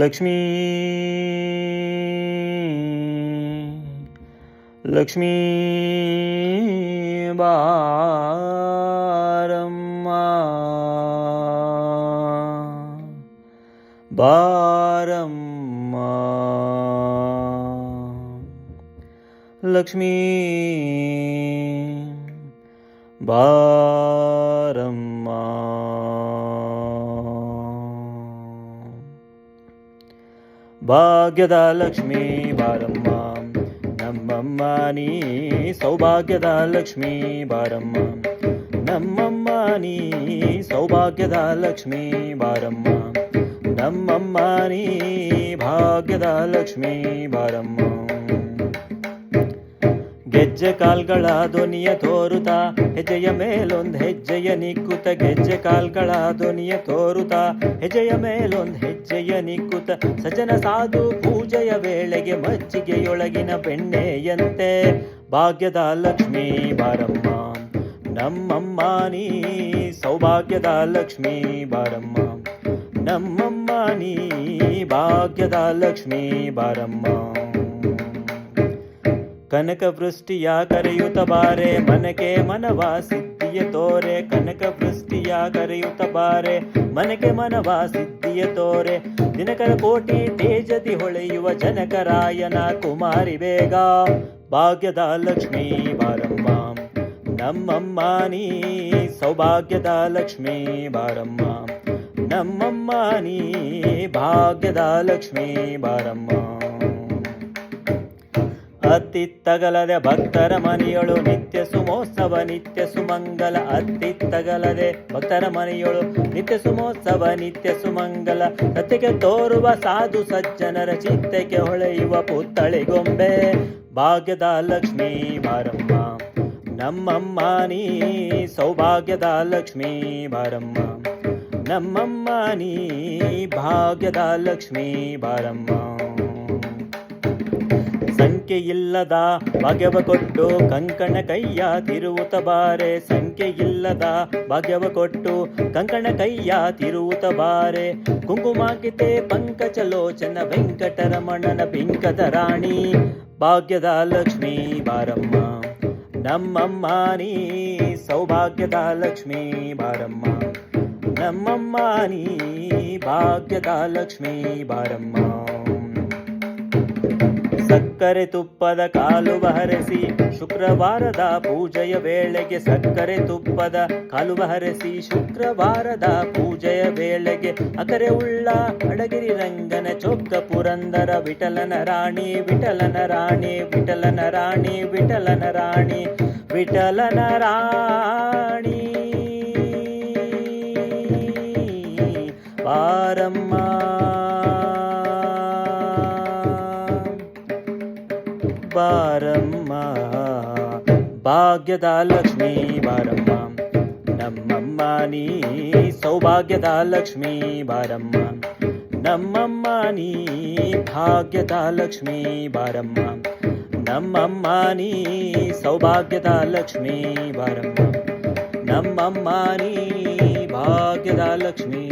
ಲಕ್ಷ್ಮೀ ಲಕ್ಷ್ಮೀ ಬಾರಮ್ಮ ಬಾರಮ್ಮ ಲಕ್ಷ್ಮೀ ಬಾರಮ್ಮ. ಭಾಗ್ಯದ ಲಕ್ಷ್ಮೀ ಬಾರಮ್ಮ ನಮ್ಮಮ್ಮ ನೀ, ಸೌಭಾಗ್ಯದ ಲಕ್ಷ್ಮೀ ಬಾರಮ್ಮ ನಮ್ಮಮ್ಮ ನೀ, ಸೌಭಾಗ್ಯದ ಲಕ್ಷ್ಮೀ ಬಾರಮ್ಮ ನಮ್ಮಮ್ಮ ನೀ, ಭಾಗ್ಯದ ಲಕ್ಷ್ಮೀ ಬಾರಮ್ಮ. ಗೆಜ್ಜೆ ಕಾಲ್ಗಳ ಧ್ವನಿಯ ತೋರುತ್ತಾ ಹೆಜ್ಜೆಯ ಮೇಲೊಂದು ಹೆಜ್ಜೆಯ ನಿಕ್ಕುತ್ತ, ಗೆಜ್ಜೆ ಕಾಲ್ಗಳ ಧ್ವನಿಯ ತೋರುತ್ತಾ ಹೆಜ್ಜೆಯ ಮೇಲೊಂದು ಹೆಜ್ಜೆಯ ನಿಕ್ಕುತ್ತ, ಸಜ್ಜನ ಸಾಧು ಪೂಜೆಯ ವೇಳೆಗೆ ಮಜ್ಜಿಗೆಯೊಳಗಿನ ಬೆಣ್ಣೆಯಂತೆ ಭಾಗ್ಯದ ಲಕ್ಷ್ಮೀ ಬಾರಮ್ಮ ನಮ್ಮಮ್ಮ ನೀ, ಸೌಭಾಗ್ಯದ ಲಕ್ಷ್ಮೀ ಬಾರಮ್ಮ ನಮ್ಮಮ್ಮ ನೀ, ಭಾಗ್ಯದ ಲಕ್ಷ್ಮೀ ಬಾರಮ್ಮ. ಕನಕ ವೃಷ್ಟಿಯ ಕರೆಯುತ್ತ ಬಾರೆ ಮನಕೆ ಮನವ ಸಿದ್ಧಿಯ ತೋರೆ, ಕನಕ ವೃಷ್ಟಿಯ ಕರೆಯುತ್ತ ಬಾರೆ ಮನಕೆ ಮನವ ಸಿದ್ಧಿಯ ತೋರೆ, ದಿನಕರ ಕೋಟಿ ತೇಜದಿ ಹೊಳೆಯುವ ಜನಕರಾಯನ ಕುಮಾರಿ ಬೇಗ ಭಾಗ್ಯದ ಲಕ್ಷ್ಮೀ ಬಾರಮ್ಮ ನಮ್ಮಮ್ಮ ನೀ, ಸೌಭಾಗ್ಯದ ಲಕ್ಷ್ಮೀ ಬಾರಮ್ಮ ನಮ್ಮಮ್ಮ ನೀ, ಭಾಗ್ಯದ ಲಕ್ಷ್ಮೀ ಬಾರಮ್ಮ. ಅತ್ತಿತ್ತಗಲದೆ ಭಕ್ತರ ಮನೆಯೊಳು ನಿತ್ಯ ಸುಮೋತ್ಸವ ನಿತ್ಯ ಸುಮಂಗಲ, ಅತ್ತಿತ್ತಗಲದೆ ಭಕ್ತರ ಮನೆಯೊಳು ನಿತ್ಯ ಸುಮೋತ್ಸವ ನಿತ್ಯ ಸುಮಂಗಲ, ಸತ್ಯಕ್ಕೆ ತೋರುವ ಸಾಧು ಸಜ್ಜನರ ಚಿತ್ತಕ್ಕೆ ಹೊಳೆಯುವ ಪುತ್ತಳಿಗೊಂಬೆ ಭಾಗ್ಯದ ಲಕ್ಷ್ಮೀ ಬಾರಮ್ಮ ನಮ್ಮಮ್ಮ ನೀ, ಸೌಭಾಗ್ಯದ ಲಕ್ಷ್ಮೀ ಬಾರಮ್ಮ ನಮ್ಮಮ್ಮ ನೀ, ಭಾಗ್ಯದ ಲಕ್ಷ್ಮೀ ಬಾರಮ್ಮ. ಸಂಖ್ಯೆ ಇಲ್ಲದ ಭಾಗ್ಯವ ಕೊಟ್ಟು ಕಂಕಣ ಕೈಯ ತಿರುವುತ ಬಾರೆ, ಸಂಖ್ಯೆ ಇಲ್ಲದ ಭಾಗ್ಯವ ಕೊಟ್ಟು ಕಂಕಣ ಕೈಯ ತಿರುವುತ ಬಾರೆ, ಕುಂಕುಮಾಕಿತೆ ಪಂಕಜಲೋಚನ ವೆಂಕಟರಮಣನ ಬಿಂಕದ ರಾಣಿ ಭಾಗ್ಯದ ಲಕ್ಷ್ಮೀ ಬಾರಮ್ಮ ನಮ್ಮಮ್ಮ ನೀ, ಸೌಭಾಗ್ಯದ ಲಕ್ಷ್ಮೀ ಬಾರಮ್ಮ ನಮ್ಮಮ್ಮ ನೀ, ಭಾಗ್ಯದ ಲಕ್ಷ್ಮೀ ಬಾರಮ್ಮ. ಸಕ್ಕರೆ ತುಪ್ಪದ ಕಾಲುವ ಹರಸಿ ಶುಕ್ರವಾರದ ಪೂಜೆಯ ವೇಳೆಗೆ, ಸಕ್ಕರೆ ತುಪ್ಪದ ಕಾಲುವ ಹರಸಿ ಶುಕ್ರವಾರದ ಪೂಜೆಯ ವೇಳೆಗೆ, ಅಕರೆ ಉಳ್ಳ ಅಡಗಿರಿ ರಂಗನ ಚೊಕ್ಕ ಪುರಂದರ ವಿಠಲನ ರಾಣಿ ವಿಠಲನ ರಾಣಿ ವಿಠಲನ ರಾಣಿ ವಿಠಲನ ರಾಣಿ ವಿಠಲನ ರಾಣಿ ಬಾರಮ್ಮ ಬಾರಮ್ಮ. ಭಾಗ್ಯದ ಲಕ್ಷ್ಮೀ ಬಾರಮ್ಮ ನಮ್ಮಮ್ಮ ನೀ, ಸೌಭಾಗ್ಯದ ಲಕ್ಷ್ಮೀ ಬಾರಮ್ಮ ನಮ್ಮಮ್ಮ ನೀ, ಭಾಗ್ಯದ ಲಕ್ಷ್ಮೀ ಬಾರಮ್ಮ ನಮ್ಮಮ್ಮ ನೀ, ಸೌಭಾಗ್ಯದ ಲಕ್ಷ್ಮೀ ಬಾರಮ್ಮ ನಮ್ಮಮ್ಮ ನೀ, ಭಾಗ್ಯದ ಲಕ್ಷ್ಮೀ